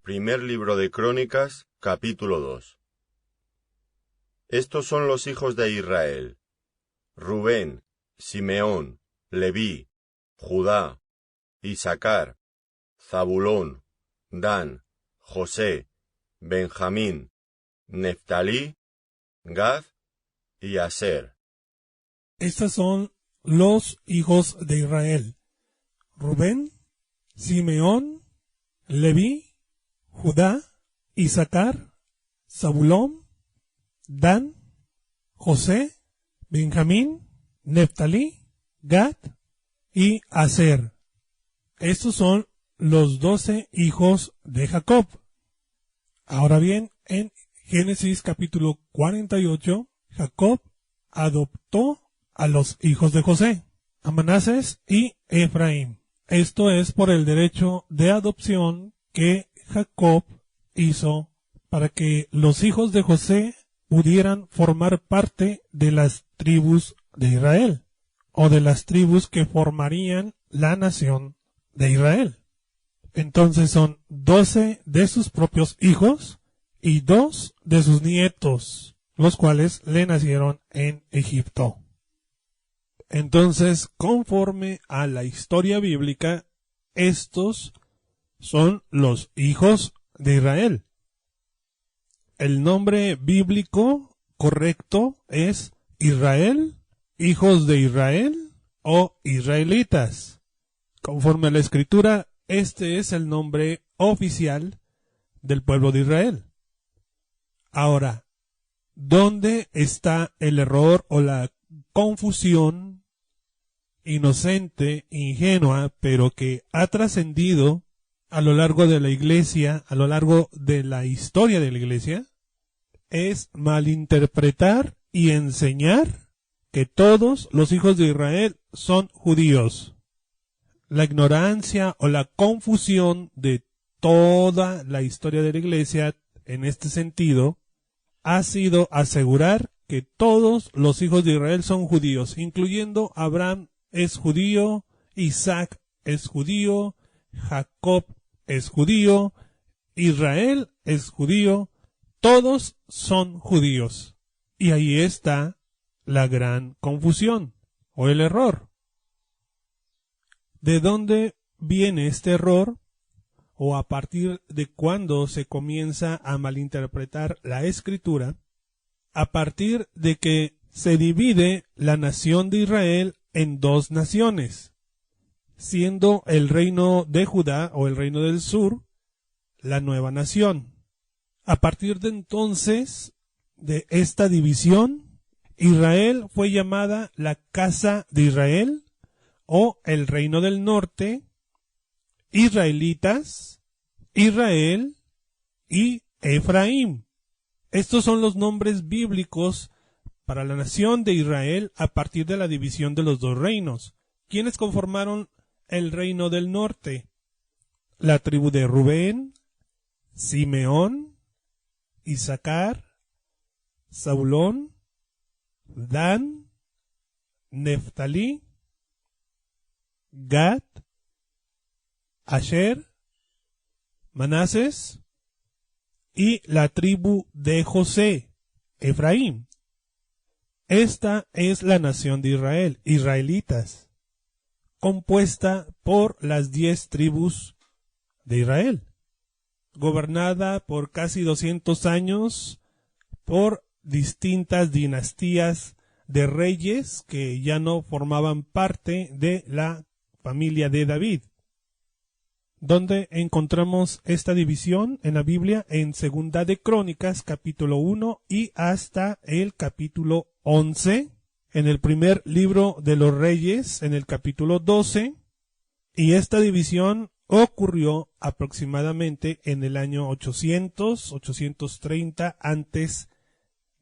Primer libro de Crónicas, capítulo 2. Estos son los hijos de Israel: Rubén, Simeón, Leví, Judá, Isacar, Zabulón, Dan, José, Benjamín, Neftalí, Gad y Aser. Estos son los hijos de Israel: Rubén, Simeón, Leví, Judá, Isacar, Zabulón, Dan, José, Benjamín, Neftalí, Gad y Aser. Estos son los 12 hijos de Jacob. Ahora bien, en Génesis capítulo 48, Jacob adoptó a los hijos de José, a Manasés y Efraín. Esto es por el derecho de adopción que Jacob hizo para que los hijos de José pudieran formar parte de las tribus de Israel, o de las tribus que formarían la nación de Israel. Entonces son 12 de sus propios hijos y 2 de sus nietos, los cuales le nacieron en Egipto. Entonces, conforme a la historia bíblica, estos son los hijos de Israel. El nombre bíblico correcto es Israel, hijos de Israel o israelitas. Conforme a la Escritura, este es el nombre oficial del pueblo de Israel. Ahora, ¿dónde está el error o la confusión inocente, ingenua, pero que ha trascendido a lo largo de la iglesia, a lo largo de la historia de la iglesia? Es malinterpretar y enseñar que todos los hijos de Israel son judíos. La ignorancia o la confusión de toda la historia de la iglesia en este sentido ha sido asegurar que todos los hijos de Israel son judíos, incluyendo Abraham es judío, Isaac es judío, Jacob es judío, Israel es judío, todos son judíos. Y ahí está la gran confusión o el error. ¿De dónde viene este error? ¿O a partir de cuándo se comienza a malinterpretar la Escritura? A partir de que se divide la nación de Israel en 2 naciones, siendo el reino de Judá o el reino del sur la nueva nación. A partir de entonces, de esta división, Israel fue llamada la casa de Israel o el reino del norte, israelitas, Israel y Efraín. Estos son los nombres bíblicos para la nación de Israel a partir de la división de los 2 reinos. ¿Quiénes conformaron el reino del norte? La tribu de Rubén, Simeón, Isacar, Zabulón, Dan, Neftalí, Gad, Aser, Manasés y la tribu de José, Efraín. Esta es la nación de Israel, israelitas, compuesta por las 10 tribus de Israel, gobernada por casi 200 años por distintas dinastías de reyes que ya no formaban parte de la familia de David. ¿Dónde encontramos esta división en la Biblia? En Segunda de Crónicas, capítulo 1 y hasta el capítulo 11, en el primer libro de los Reyes, en el capítulo 12, y esta división ocurrió aproximadamente en el año 830 antes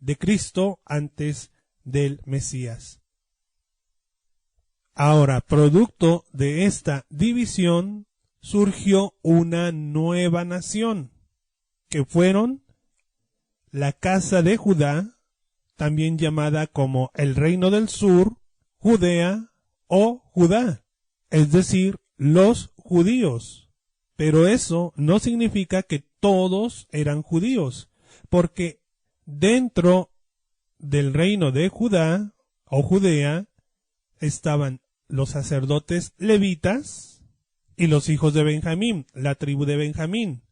de Cristo, antes del Mesías. Ahora, producto de esta división, surgió una nueva nación, que fueron la casa de Judá, también llamada como el reino del sur, Judea o Judá, es decir, los judíos. Pero eso no significa que todos eran judíos, porque dentro del reino de Judá o Judea estaban los sacerdotes levitas y los hijos de Benjamín, la tribu de Benjamín,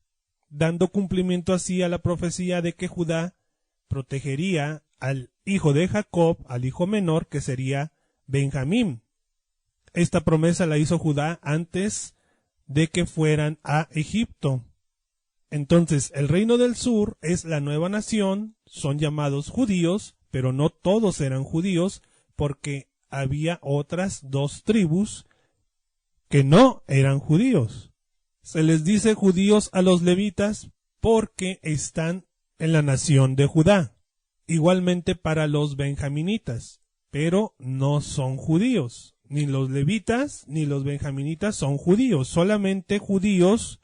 dando cumplimiento así a la profecía de que Judá protegería al hijo de Jacob, al hijo menor, que sería Benjamín. Esta promesa la hizo Judá antes de que fueran a Egipto. Entonces, el reino del sur es la nueva nación, son llamados judíos, pero no todos eran judíos, porque había otras dos tribus que no eran judíos. Se les dice judíos a los levitas porque están en la nación de Judá. Igualmente para los benjaminitas, pero no son judíos. Ni los levitas ni los benjaminitas son judíos. Solamente judíos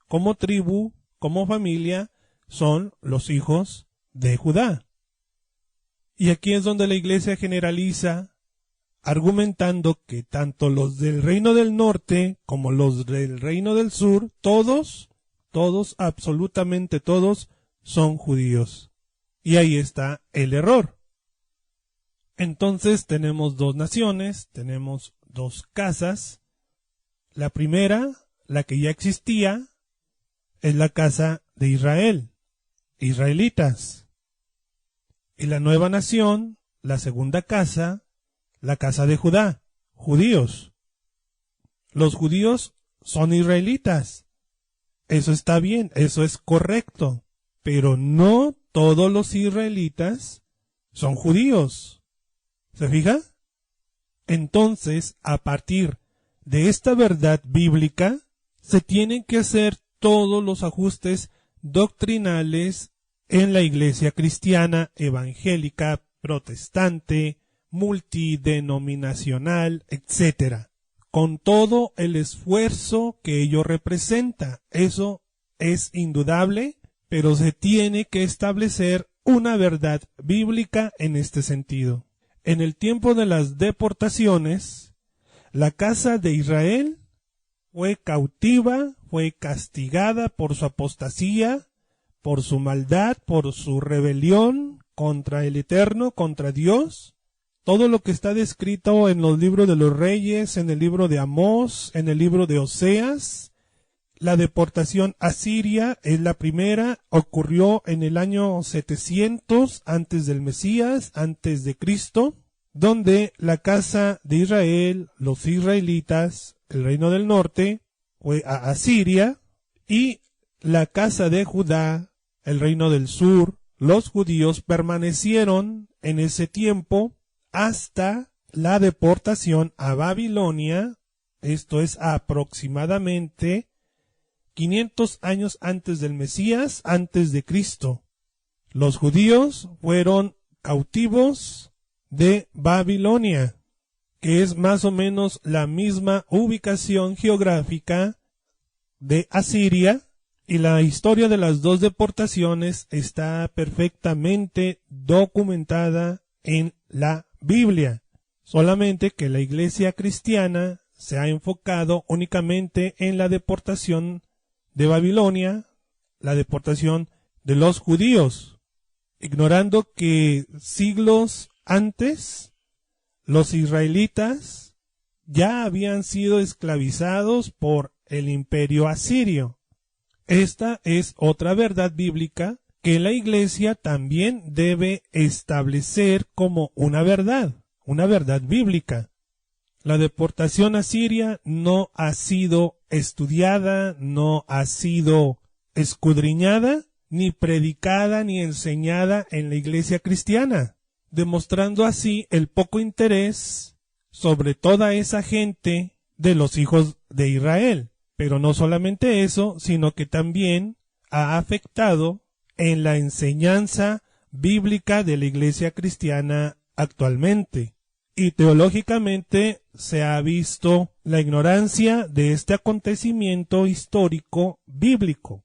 como tribu, como familia, son los hijos de Judá. Y aquí es donde la iglesia generaliza, argumentando que tanto los del reino del norte como los del reino del sur, todos, absolutamente todos, son judíos. Y ahí está el error. Entonces tenemos dos naciones, tenemos dos casas. La primera, la que ya existía, es la casa de Israel, israelitas. Y la nueva nación, la segunda casa, la casa de Judá, judíos. Los judíos son israelitas. Eso está bien, eso es correcto. Pero no todos los israelitas son judíos. ¿Se fija? Entonces, a partir de esta verdad bíblica, se tienen que hacer todos los ajustes doctrinales en la iglesia cristiana, evangélica, protestante, multidenominacional, etc. Con todo el esfuerzo que ello representa. Eso es indudable, pero se tiene que establecer una verdad bíblica en este sentido. En el tiempo de las deportaciones, la casa de Israel fue cautiva, fue castigada por su apostasía, por su maldad, por su rebelión contra el Eterno, contra Dios. Todo lo que está descrito en los libros de los Reyes, en el libro de Amós, en el libro de Oseas. La deportación a Siria es la primera, ocurrió en el año 700 antes del Mesías, antes de Cristo, donde la casa de Israel, los israelitas, el reino del norte, fue a Asiria, y la casa de Judá, el reino del sur, los judíos permanecieron en ese tiempo hasta la deportación a Babilonia, esto es aproximadamente 500 años antes del Mesías, antes de Cristo. Los judíos fueron cautivos de Babilonia, que es más o menos la misma ubicación geográfica de Asiria, y la historia de las dos deportaciones está perfectamente documentada en la Biblia. Solamente que la iglesia cristiana se ha enfocado únicamente en la deportación de Babilonia, la deportación de los judíos, ignorando que siglos antes los israelitas ya habían sido esclavizados por el imperio asirio. Esta es otra verdad bíblica que la iglesia también debe establecer como una verdad bíblica. La deportación a Siria no ha sido estudiada, no ha sido escudriñada, ni predicada, ni enseñada en la iglesia cristiana, demostrando así el poco interés sobre toda esa gente de los hijos de Israel. Pero no solamente eso, sino que también ha afectado en la enseñanza bíblica de la iglesia cristiana actualmente. Y teológicamente se ha visto la ignorancia de este acontecimiento histórico bíblico,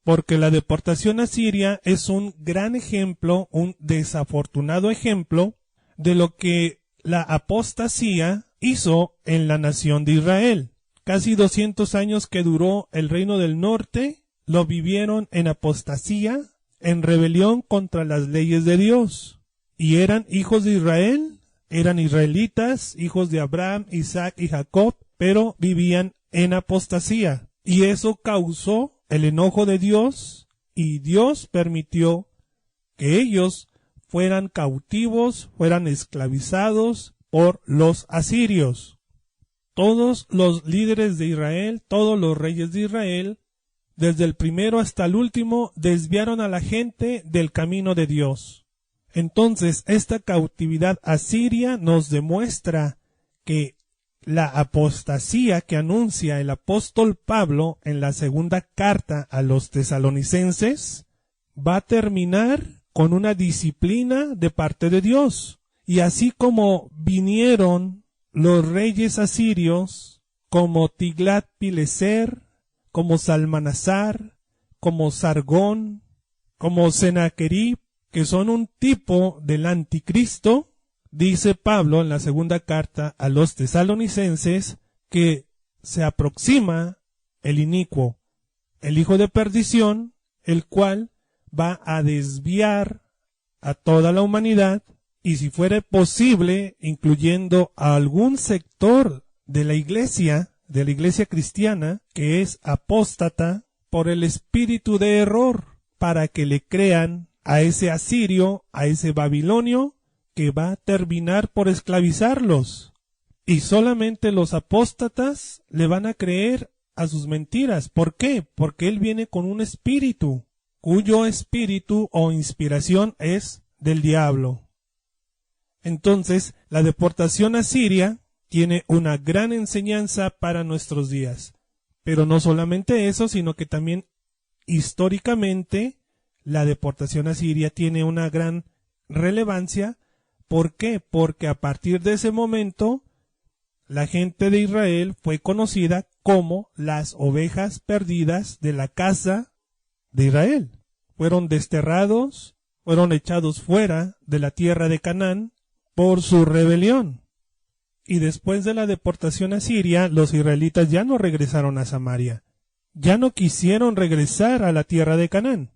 porque la deportación a Siria es un gran ejemplo, un desafortunado ejemplo de lo que la apostasía hizo en la nación de Israel, casi 200 años que duró el reino del norte, lo vivieron en apostasía, en rebelión contra las leyes de Dios. Y eran hijos de Israel, eran israelitas, hijos de Abraham, Isaac y Jacob, pero vivían en apostasía. Y eso causó el enojo de Dios, y Dios permitió que ellos fueran cautivos, fueran esclavizados por los asirios. Todos los líderes de Israel, todos los reyes de Israel, desde el primero hasta el último, desviaron a la gente del camino de Dios. Entonces, esta cautividad asiria nos demuestra que la apostasía que anuncia el apóstol Pablo en la segunda carta a los tesalonicenses va a terminar con una disciplina de parte de Dios. Y así como vinieron los reyes asirios, como Tiglat-Pileser, como Salmanasar, como Sargón, como Senaquerib, que son un tipo del anticristo, dice Pablo en la segunda carta a los tesalonicenses que se aproxima el inicuo, el hijo de perdición, el cual va a desviar a toda la humanidad, y si fuera posible, incluyendo a algún sector de la iglesia cristiana, que es apóstata, por el espíritu de error, para que le crean a ese asirio, a ese babilonio, que va a terminar por esclavizarlos. Y solamente los apóstatas le van a creer a sus mentiras. ¿Por qué? Porque él viene con un espíritu, cuyo espíritu o inspiración es del diablo. Entonces, la deportación asiria tiene una gran enseñanza para nuestros días. Pero no solamente eso, sino que también históricamente la deportación asiria tiene una gran relevancia. ¿Por qué? Porque a partir de ese momento, la gente de Israel fue conocida como las ovejas perdidas de la casa de Israel. Fueron desterrados, fueron echados fuera de la tierra de Canaán por su rebelión. Y después de la deportación asiria, los israelitas ya no regresaron a Samaria. Ya no quisieron regresar a la tierra de Canaán.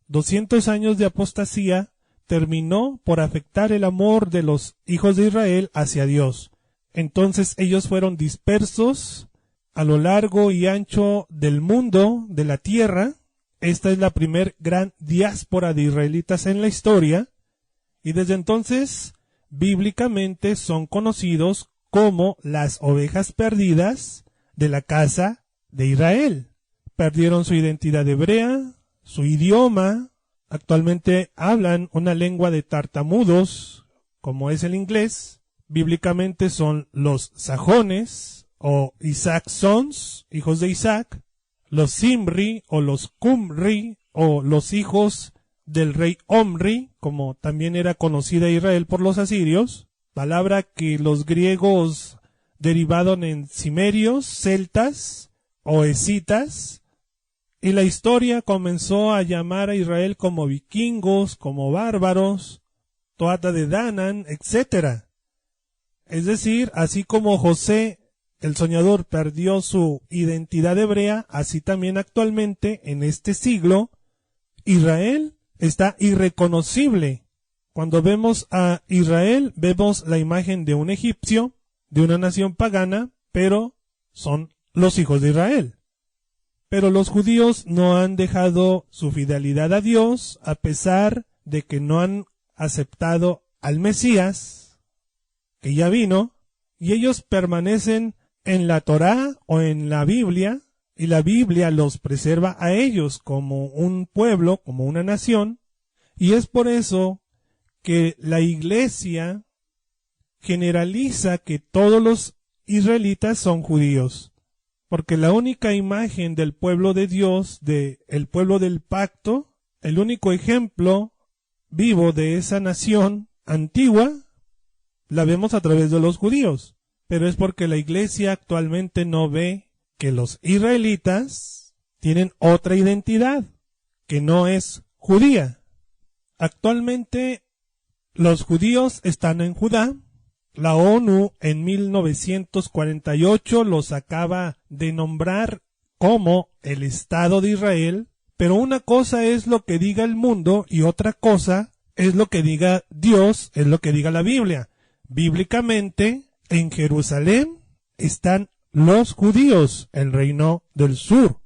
200 años de apostasía terminó por afectar el amor de los hijos de Israel hacia Dios. Entonces ellos fueron dispersos a lo largo y ancho del mundo, de la tierra. Esta es la primer gran diáspora de israelitas en la historia. Y desde entonces, bíblicamente son conocidos como las ovejas perdidas de la casa de Israel. Perdieron su identidad hebrea, su idioma. Actualmente hablan una lengua de tartamudos, como es el inglés. Bíblicamente son los sajones o Isaac's sons, hijos de Isaac, los Simri o los Qumri o los hijos del rey Omri, como también era conocida Israel por los asirios, palabra que los griegos derivaron en cimerios, celtas o escitas, y la historia comenzó a llamar a Israel como vikingos, como bárbaros, Toata de Danán, etc. Es decir, así como José, el soñador, perdió su identidad hebrea, así también actualmente, en este siglo, Israel está irreconocible. Cuando vemos a Israel, vemos la imagen de un egipcio, de una nación pagana, pero son los hijos de Israel. Pero los judíos no han dejado su fidelidad a Dios, a pesar de que no han aceptado al Mesías, que ya vino, y ellos permanecen en la Torá o en la Biblia, y la Biblia los preserva a ellos como un pueblo, como una nación, y es por eso que la Iglesia generaliza que todos los israelitas son judíos, porque la única imagen del pueblo de Dios, el pueblo del pacto, el único ejemplo vivo de esa nación antigua, la vemos a través de los judíos, pero es porque la Iglesia actualmente no ve que los israelitas tienen otra identidad, que no es judía. Actualmente los judíos están en Judá, La ONU en 1948 los acaba de nombrar como el Estado de Israel, pero una cosa es lo que diga el mundo y otra cosa es lo que diga Dios, es lo que diga la Biblia. Bíblicamente, en Jerusalén están los judíos, el reino del sur,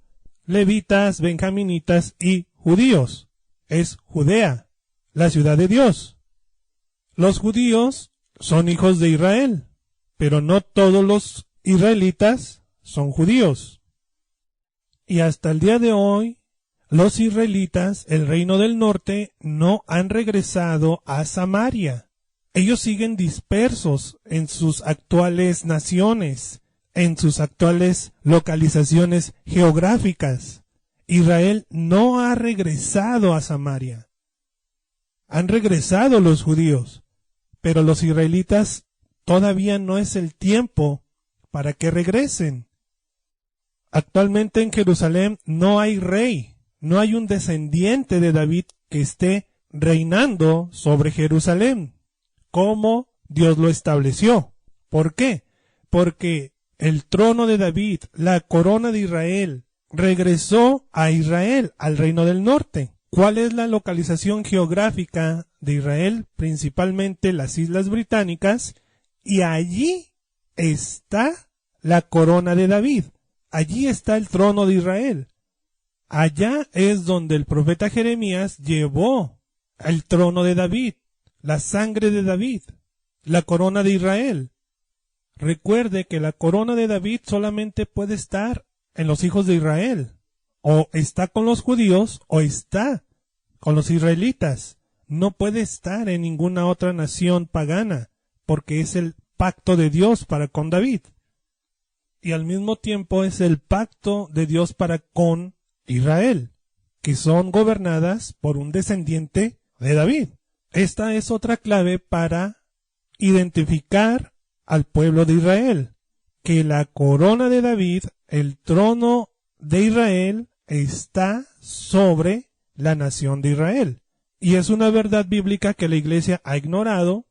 levitas, benjaminitas y judíos. Es Judea, la ciudad de Dios. Los judíos son hijos de Israel, pero no todos los israelitas son judíos. Y hasta el día de hoy, los israelitas, el reino del norte, no han regresado a Samaria. Ellos siguen dispersos en sus actuales naciones, en sus actuales localizaciones geográficas. Israel no ha regresado a Samaria. Han regresado los judíos, pero los israelitas todavía no es el tiempo para que regresen. Actualmente en Jerusalén no hay rey, no hay un descendiente de David que esté reinando sobre Jerusalén, como Dios lo estableció. ¿Por qué? Porque el trono de David, la corona de Israel, regresó a Israel, al reino del norte. ¿Cuál es la localización geográfica de Israel? Principalmente las Islas Británicas, y allí está la corona de David. Allí está el trono de Israel. Allá es donde el profeta Jeremías llevó el trono de David, la sangre de David, la corona de Israel. Recuerde que la corona de David solamente puede estar en los hijos de Israel. O está con los judíos o está con los israelitas. No puede estar en ninguna otra nación pagana, porque es el pacto de Dios para con David. Y al mismo tiempo es el pacto de Dios para con Israel, que son gobernadas por un descendiente de David. Esta es otra clave para identificar al pueblo de Israel, que la corona de David, el trono de Israel, está sobre la nación de Israel. Y es una verdad bíblica que la iglesia ha ignorado,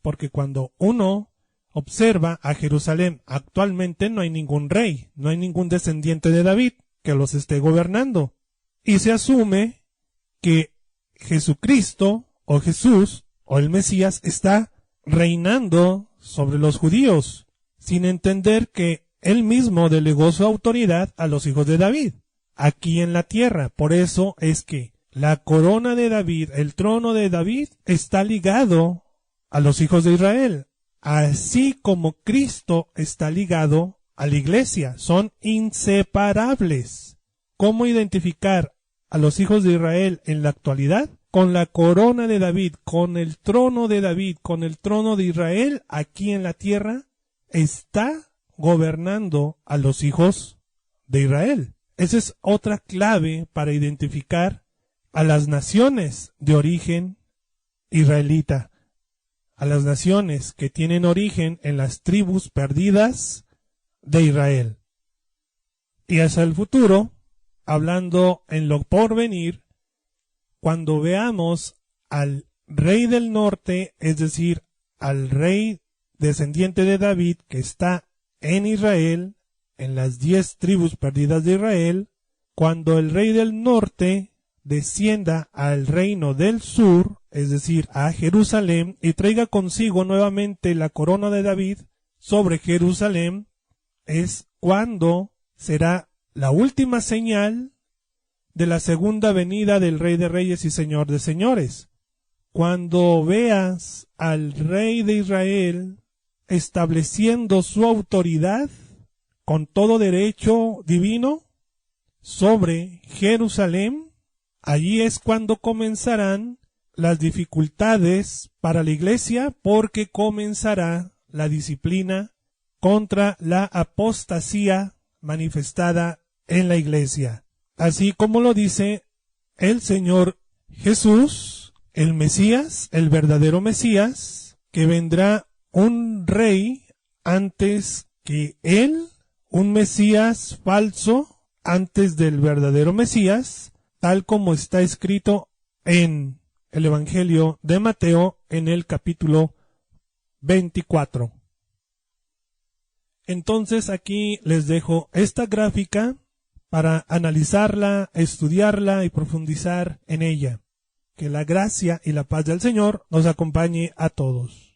porque cuando uno observa a Jerusalén, actualmente no hay ningún rey, no hay ningún descendiente de David que los esté gobernando. Y se asume que Jesucristo o Jesús o el Mesías está reinando sobre los judíos, sin entender que él mismo delegó su autoridad a los hijos de David, aquí en la tierra. Por eso es que la corona de David, el trono de David, está ligado a los hijos de Israel, así como Cristo está ligado a la iglesia. Son inseparables. ¿Cómo identificar a los hijos de Israel en la actualidad? Con la corona de David, con el trono de David, con el trono de Israel aquí en la tierra, está gobernando a los hijos de Israel. Esa es otra clave para identificar a las naciones de origen israelita, a las naciones que tienen origen en las tribus perdidas de Israel. Y hacia el futuro, hablando en lo porvenir, cuando veamos al rey del norte, es decir, al rey descendiente de David que está en Israel, en las 10 tribus perdidas de Israel, cuando el rey del norte descienda al reino del sur, es decir, a Jerusalén, y traiga consigo nuevamente la corona de David sobre Jerusalén, es cuando será la última señal de la segunda venida del Rey de Reyes y Señor de Señores. Cuando veas al Rey de Israel estableciendo su autoridad con todo derecho divino sobre Jerusalén, allí es cuando comenzarán las dificultades para la iglesia, porque comenzará la disciplina contra la apostasía manifestada en la iglesia. Así como lo dice el Señor Jesús, el Mesías, el verdadero Mesías, que vendrá un rey antes que él, un Mesías falso antes del verdadero Mesías, tal como está escrito en el Evangelio de Mateo en el capítulo 24. Entonces aquí les dejo esta gráfica para analizarla, estudiarla y profundizar en ella. Que la gracia y la paz del Señor nos acompañe a todos.